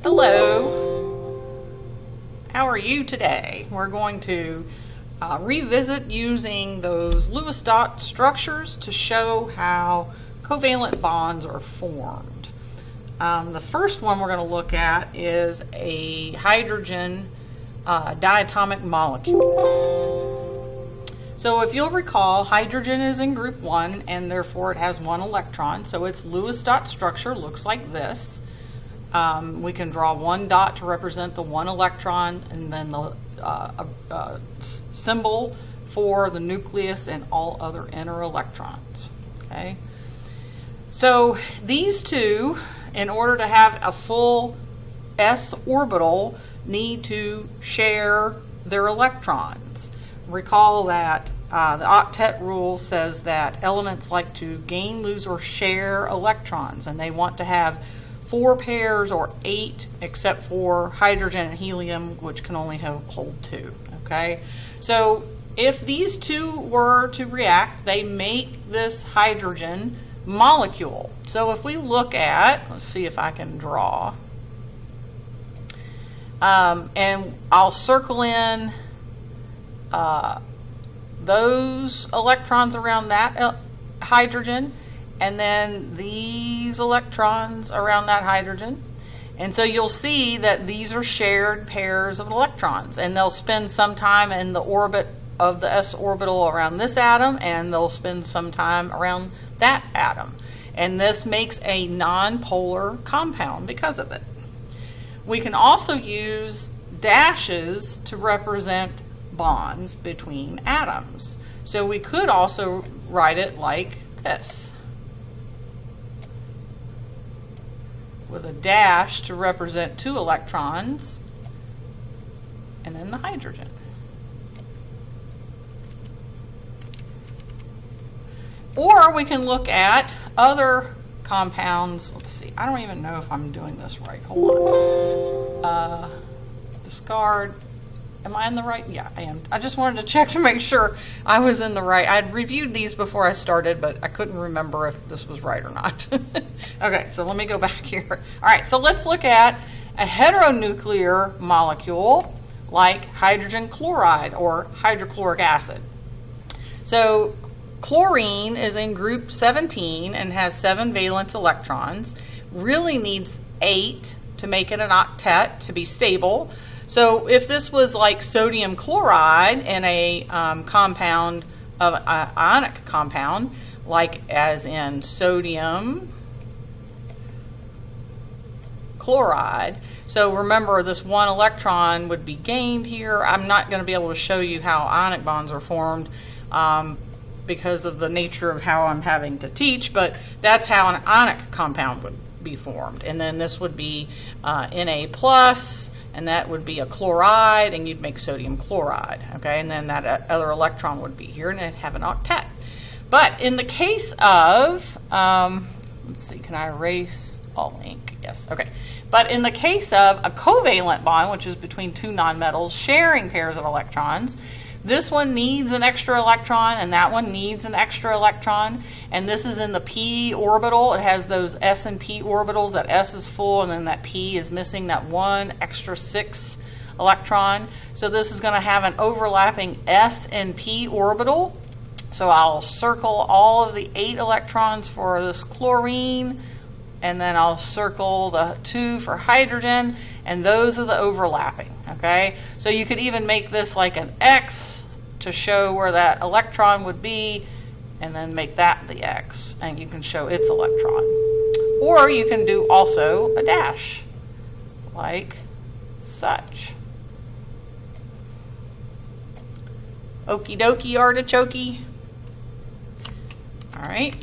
Hello. How are you today? We're going to revisit using those Lewis dot structures to show how covalent bonds are formed. The first one we're going to look at is a hydrogen diatomic molecule. So if you'll recall, hydrogen is in group 1 and therefore it has 1 electron. So its Lewis dot structure looks like this. We can draw 1 dot to represent the 1 electron and then the symbol for the nucleus and all other inner electrons. Okay. So these two, in order to have a full s orbital, need to share their electrons. Recall that the octet rule says that elements like to gain, lose, or share electrons, and they want to have 4 pairs or 8, except for hydrogen and helium, which can only hold 2. Okay, so if these two were to react, they make this hydrogen molecule. So if we look at, let's see if I can draw, and I'll circle in those electrons around that hydrogen, and then these electrons around that hydrogen. And so you'll see that these are shared pairs of electrons, and they'll spend some time in the orbit of the s orbital around this atom, and they'll spend some time around that atom. And this makes a nonpolar compound because of it. We can also use dashes to represent bonds between atoms. So we could also write it like this, with a dash to represent 2 electrons and then the hydrogen. Or we can look at other compounds. Let's see, I don't even know if I'm doing this right. Hold on. Discard. Am I in the right? Yeah, I am. I just wanted to check to make sure I was in the right. I'd reviewed these before I started, but I couldn't remember if this was right or not. Okay, so let me go back here. All right, so let's look at a heteronuclear molecule like hydrogen chloride or hydrochloric acid. So chlorine is in group 17 and has 7 valence electrons. Really needs 8 to make it an octet to be stable. So if this was like sodium chloride in a compound of ionic compound, like as in sodium chloride, so remember this 1 electron would be gained here. I'm not going to be able to show you how ionic bonds are formed because of the nature of how I'm having to teach, but that's how an ionic compound would be formed. And then this would be Na+, and that would be a chloride, and you'd make sodium chloride, okay? And then that other electron would be here, and it'd have an octet. But in the case of, let's see, can I erase all ink? Yes, okay. But in the case of a covalent bond, which is between 2 nonmetals sharing pairs of electrons, this one needs an extra electron, and that one needs an extra electron. And this is in the p orbital. It has those s and p orbitals. That s is full, and then that p is missing that 1 extra 6 electron. So this is going to have an overlapping s and p orbital. So I'll circle all of the 8 electrons for this chlorine, and then I'll circle the 2 for hydrogen, and those are the overlapping, okay? So you could even make this like an X to show where that electron would be, and then make that the X, and you can show its electron. Or you can do also a dash, like such. Okie dokie artichoke. All right.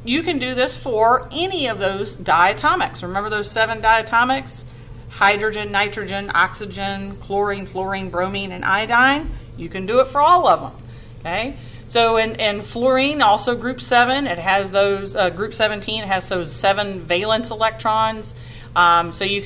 You can do this for any of those diatomics. Remember those 7 diatomics? Hydrogen, nitrogen, oxygen, chlorine, fluorine, bromine, and iodine. You can do it for all of them. Okay. So in fluorine, also group 7, it has those, group 17, it has those 7 valence electrons. So you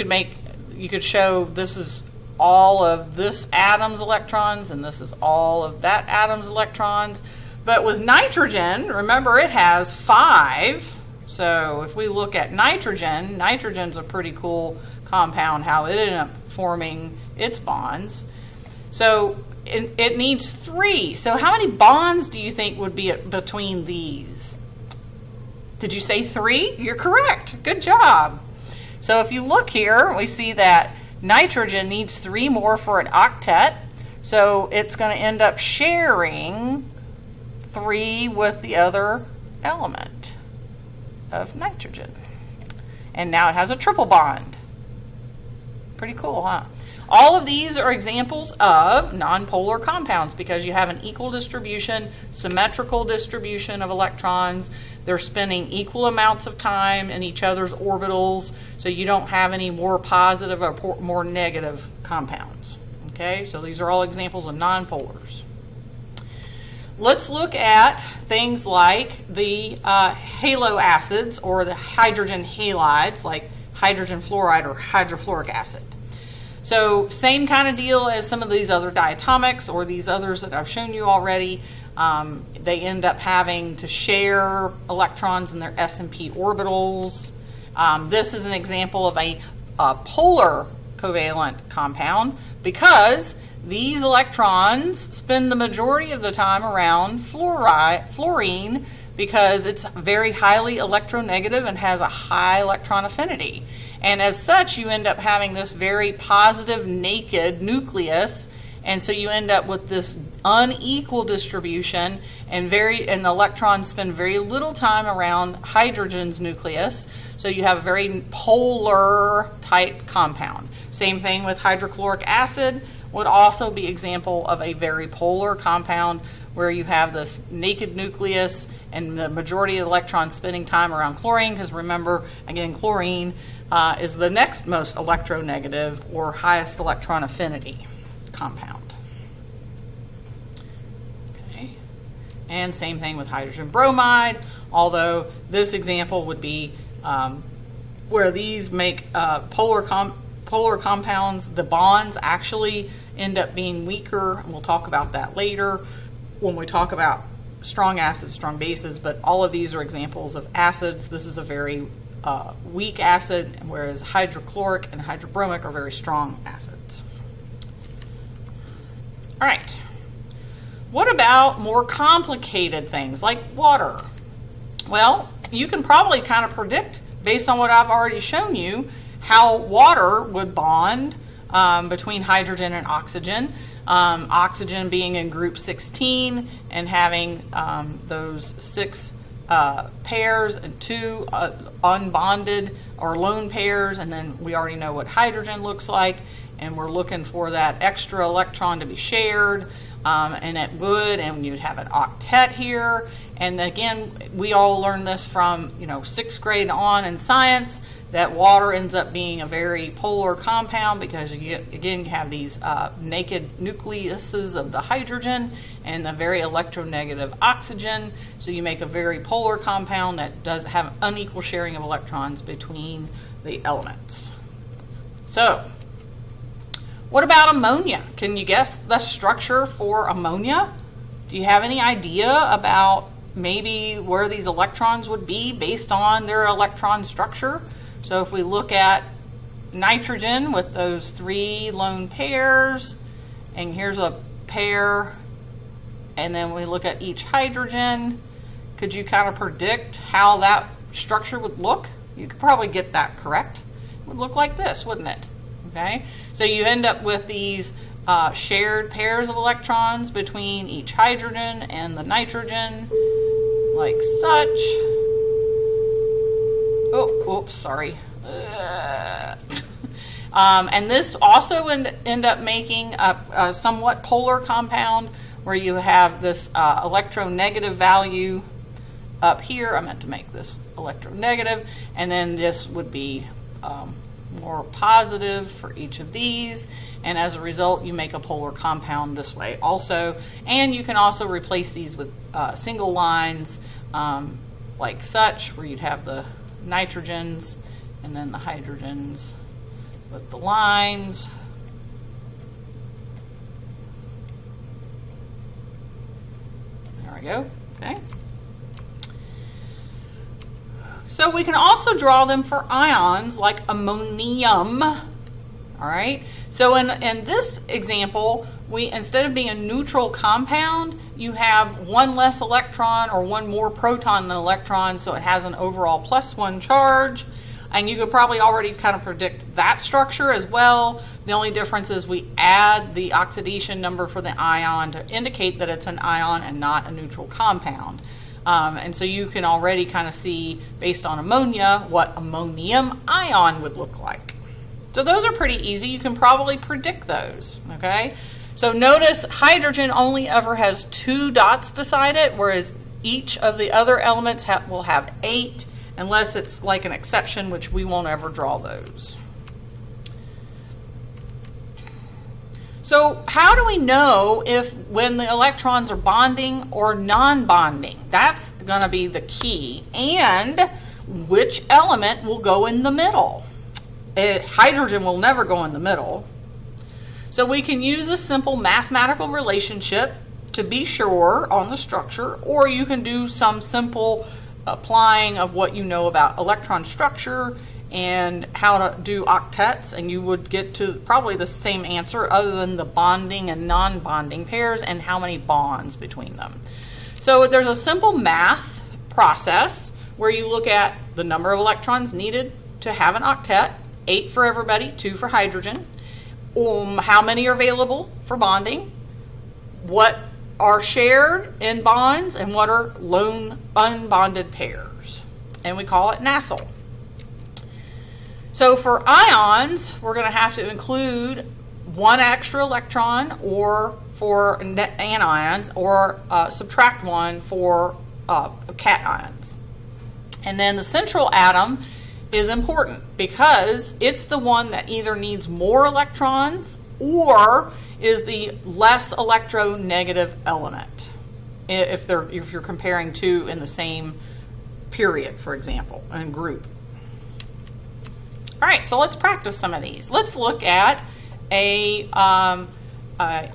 could show this is all of this atom's electrons, and this is all of that atom's electrons. But with nitrogen, remember it has 5 So if we look at nitrogen, nitrogen's a pretty cool compound, how it ended up forming its bonds. So it needs 3. So how many bonds do you think would be between these? Did you say 3? You're correct. Good job. So if you look here, we see that nitrogen needs 3 more for an octet. So it's going to end up sharing 3 with the other element of nitrogen. And now it has a triple bond. Pretty cool, huh? All of these are examples of nonpolar compounds because you have an equal distribution, symmetrical distribution of electrons. They're spending equal amounts of time in each other's orbitals, so you don't have any more positive or more negative compounds. Okay, so these are all examples of nonpolars. Let's look at things like the halo acids or the hydrogen halides like hydrogen fluoride or hydrofluoric acid. So same kind of deal as some of these other diatomics or these others that I've shown you already. They end up having to share electrons in their s and p orbitals. This is an example of a polar covalent compound because these electrons spend the majority of the time around fluorine because it's very highly electronegative and has a high electron affinity. And as such, you end up having this very positive naked nucleus, and so you end up with this unequal distribution, and the electrons spend very little time around hydrogen's nucleus, so you have a very polar type compound. Same thing with hydrochloric acid would also be example of a very polar compound where you have this naked nucleus and the majority of electrons spending time around chlorine, because remember, again, chlorine is the next most electronegative or highest electron affinity compound. Okay. And same thing with hydrogen bromide, although this example would be where these make polar compounds, the bonds actually end up being weaker, and we'll talk about that later when we talk about strong acids, strong bases, but all of these are examples of acids. This is a very weak acid, whereas hydrochloric and hydrobromic are very strong acids. All right. What about more complicated things like water? Well, you can probably kind of predict, based on what I've already shown you, how water would bond between hydrogen and oxygen. Oxygen being in group 16 and having those 6 pairs and 2 unbonded or lone pairs, and then we already know what hydrogen looks like, and we're looking for that extra electron to be shared, and it would, and you'd have an octet here. And again, we all learned this from 6th grade on in science, that water ends up being a very polar compound because you have these naked nucleuses of the hydrogen and a very electronegative oxygen. So you make a very polar compound that does have unequal sharing of electrons between the elements. So what about ammonia? Can you guess the structure for ammonia? Do you have any idea about maybe where these electrons would be based on their electron structure? So if we look at nitrogen with those 3 lone pairs, and here's a pair, and then we look at each hydrogen, could you kind of predict how that structure would look? You could probably get that correct. It would look like this, wouldn't it? Okay, so you end up with these shared pairs of electrons between each hydrogen and the nitrogen, like such. Oh, oops, sorry. And this also end up making a somewhat polar compound where you have this electronegative value up here. I meant to make this electronegative, and then this would be more positive for each of these, and as a result you make a polar compound this way also. And you can also replace these with single lines like such, where you'd have the nitrogens and then the hydrogens with the lines. There we go. Okay. So we can also draw them for ions like ammonium. All right. So in this example, instead of being a neutral compound, you have one less electron or one more proton than electron, so it has an overall +1 charge. And you could probably already kind of predict that structure as well. The only difference is we add the oxidation number for the ion to indicate that it's an ion and not a neutral compound. And so you can already kind of see, based on ammonia, what ammonium ion would look like. So those are pretty easy. You can probably predict those, okay? So notice hydrogen only ever has 2 dots beside it, whereas each of the other elements will have 8, unless it's like an exception, which we won't ever draw those. So how do we know if when the electrons are bonding or non-bonding? That's going to be the key. And which element will go in the middle? Hydrogen will never go in the middle. So we can use a simple mathematical relationship to be sure on the structure, or you can do some simple applying of what you know about electron structure and how to do octets, and you would get to probably the same answer other than the bonding and non-bonding pairs and how many bonds between them. So there's a simple math process where you look at the number of electrons needed to have an octet, 8 for everybody, 2 for hydrogen, how many are available for bonding, what are shared in bonds, and what are lone unbonded pairs. And we call it NaCl. So for ions, we're going to have to include 1 extra electron or for anions, or subtract 1 for cations. And then the central atom is important because it's the one that either needs more electrons or is the less electronegative element, if you're comparing 2 in the same period, for example, and group. All right, so let's practice some of these. Let's look at not an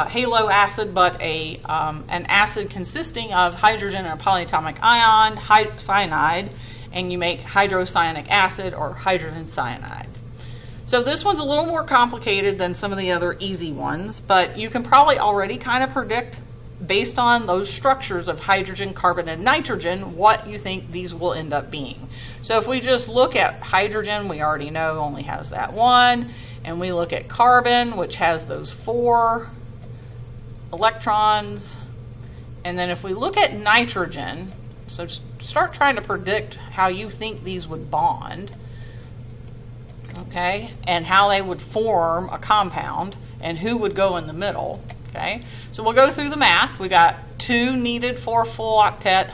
halo acid, but an acid consisting of hydrogen and a polyatomic ion, cyanide, and you make hydrocyanic acid or hydrogen cyanide. So this one's a little more complicated than some of the other easy ones, but you can probably already kind of predict, based on those structures of hydrogen, carbon, and nitrogen, what you think these will end up being. So if we just look at hydrogen, we already know only has that 1, and we look at carbon, which has those 4 electrons, and then if we look at nitrogen, so start trying to predict how you think these would bond, okay, and how they would form a compound, and who would go in the middle. Okay, so we'll go through the math. We got 2 needed for a full octet,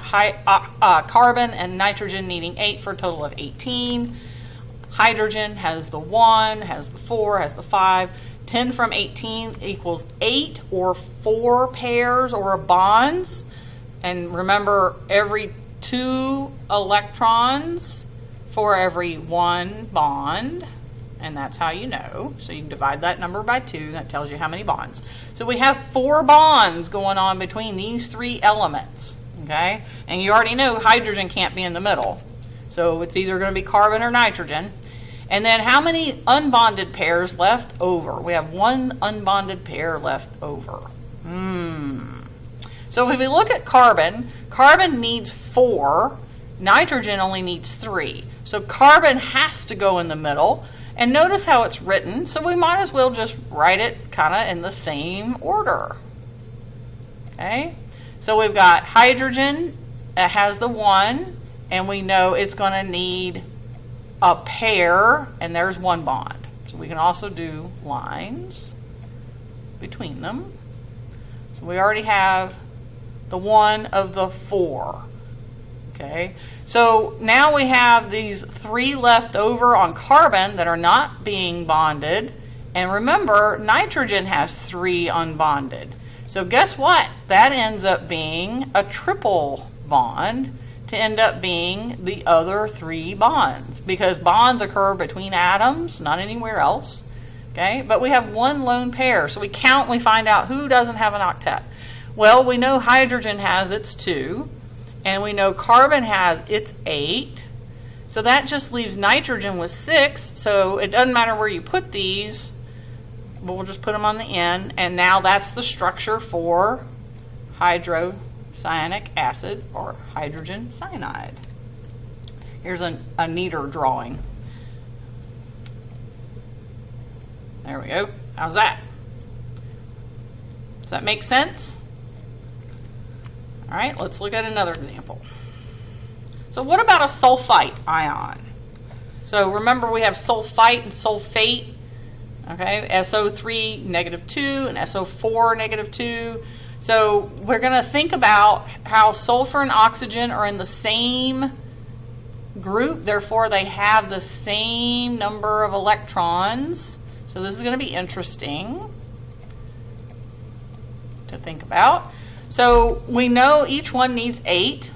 carbon and nitrogen needing 8 for a total of 18. Hydrogen has the 1, has the 4, has the 5. 10 from 18 equals 8 or 4 pairs or bonds. And remember, every 2 electrons for every 1 bond. And that's how you know. So you can divide that number by 2. That tells you how many bonds. So we have 4 bonds going on between these 3 elements. Okay? And you already know hydrogen can't be in the middle. So it's either going to be carbon or nitrogen. And then how many unbonded pairs left over? We have 1 unbonded pair left over. So if we look at carbon, carbon needs 4. Nitrogen only needs 3. So carbon has to go in the middle. And notice how it's written, so we might as well just write it kind of in the same order. Okay, so we've got hydrogen that has the 1, and we know it's going to need a pair, and there's 1 bond. So we can also do lines between them. So we already have the 1 of the 4. Okay, so now we have these 3 left over on carbon that are not being bonded. And remember, nitrogen has 3 unbonded. So guess what? That ends up being a triple bond to end up being the other 3 bonds, because bonds occur between atoms, not anywhere else. Okay, but we have 1 lone pair. So we find out who doesn't have an octet. Well, we know hydrogen has its 2. And we know carbon has its 8. So that just leaves nitrogen with 6. So it doesn't matter where you put these, but we'll just put them on the end. And now that's the structure for hydrocyanic acid or hydrogen cyanide. Here's a neater drawing. There we go. How's that? Does that make sense? All right, let's look at another example. So what about a sulfite ion? So remember we have sulfite and sulfate, okay? SO3 -2 and SO4 -2. So we're going to think about how sulfur and oxygen are in the same group, therefore they have the same number of electrons. So this is going to be interesting to think about. So we know each one needs 8.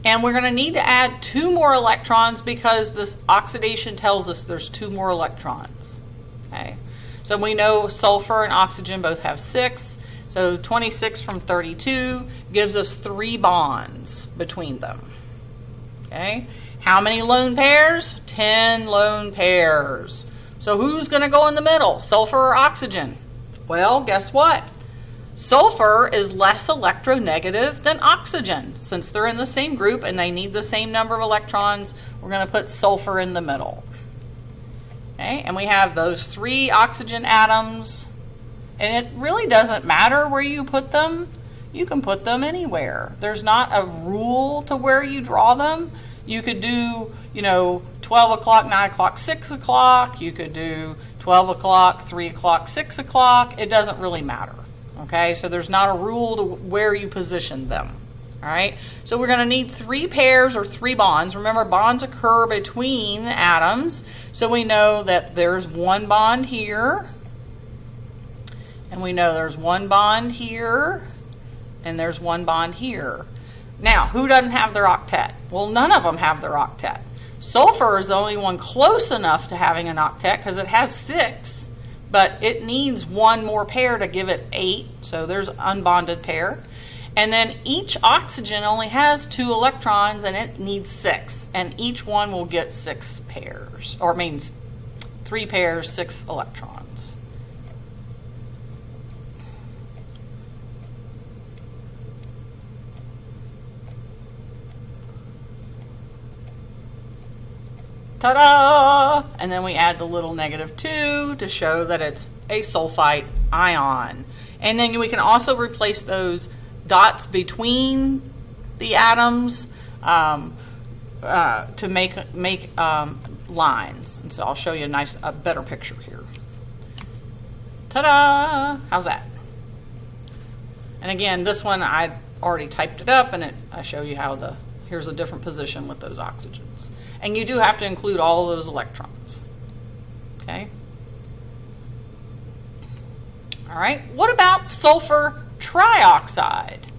And we're going to need to add 2 more electrons because this oxidation tells us there's 2 more electrons. Okay. So we know sulfur and oxygen both have 6. So 26 from 32 gives us 3 bonds between them. Okay. How many lone pairs? 10 lone pairs. So who's going to go in the middle? Sulfur or oxygen? Well, guess what? Sulfur is less electronegative than oxygen. Since they're in the same group and they need the same number of electrons, we're going to put sulfur in the middle. Okay, and we have those 3 oxygen atoms, and it really doesn't matter where you put them. You can put them anywhere. There's not a rule to where you draw them. You could do, 12 o'clock, 9 o'clock, 6 o'clock. You could do 12 o'clock, 3 o'clock, 6 o'clock. It doesn't really matter. Okay, so there's not a rule to where you position them. All right, so we're going to need 3 pairs or 3 bonds. Remember, bonds occur between atoms. So we know that there's 1 bond here, and we know there's 1 bond here, and there's 1 bond here. Now, who doesn't have their octet? Well, none of them have their octet. Sulfur is the only one close enough to having an octet because it has 6. But it needs 1 more pair to give it 8, so there's an unbonded pair. And then each oxygen only has 2 electrons and it needs 6, and each one will get 6 pairs, or it means 3 pairs, 6 electrons. Ta-da! And then we add the little -2 to show that it's a sulfite ion. And then we can also replace those dots between the atoms to make lines. And so I'll show you a better picture here. Ta-da! How's that? And again, this one I already typed it up, and I show you how here's a different position with those oxygens. And you do have to include all of those electrons. Okay? All right, what about sulfur trioxide?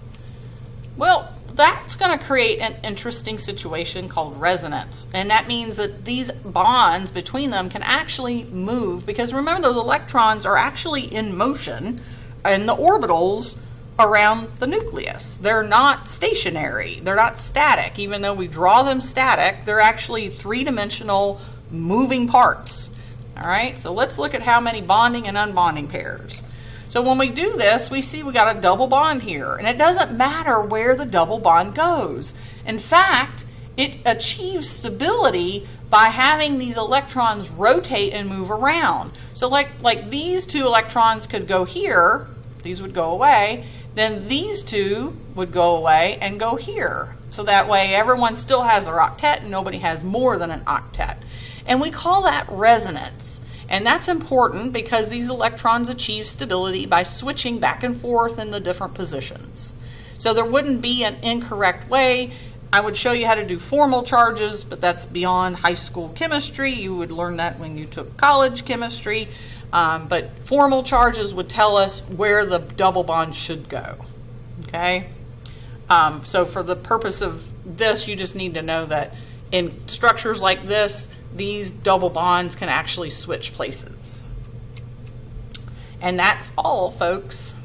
Well, that's going to create an interesting situation called resonance. And that means that these bonds between them can actually move, because remember, those electrons are actually in motion in the orbitals around the nucleus. They're not stationary. They're not static. Even though we draw them static, they're actually 3-dimensional moving parts. All right, so let's look at how many bonding and unbonding pairs. So when we do this, we see we got a double bond here, and it doesn't matter where the double bond goes. In fact, it achieves stability by having these electrons rotate and move around. So like these 2 electrons could go here, these would go away, then these 2 would go away and go here. So that way everyone still has their octet and nobody has more than an octet. And we call that resonance. And that's important because these electrons achieve stability by switching back and forth in the different positions. So there wouldn't be an incorrect way. I would show you how to do formal charges, but that's beyond high school chemistry. You would learn that when you took college chemistry. But formal charges would tell us where the double bond should go. Okay? So for the purpose of this, you just need to know that in structures like this, these double bonds can actually switch places. And that's all, folks.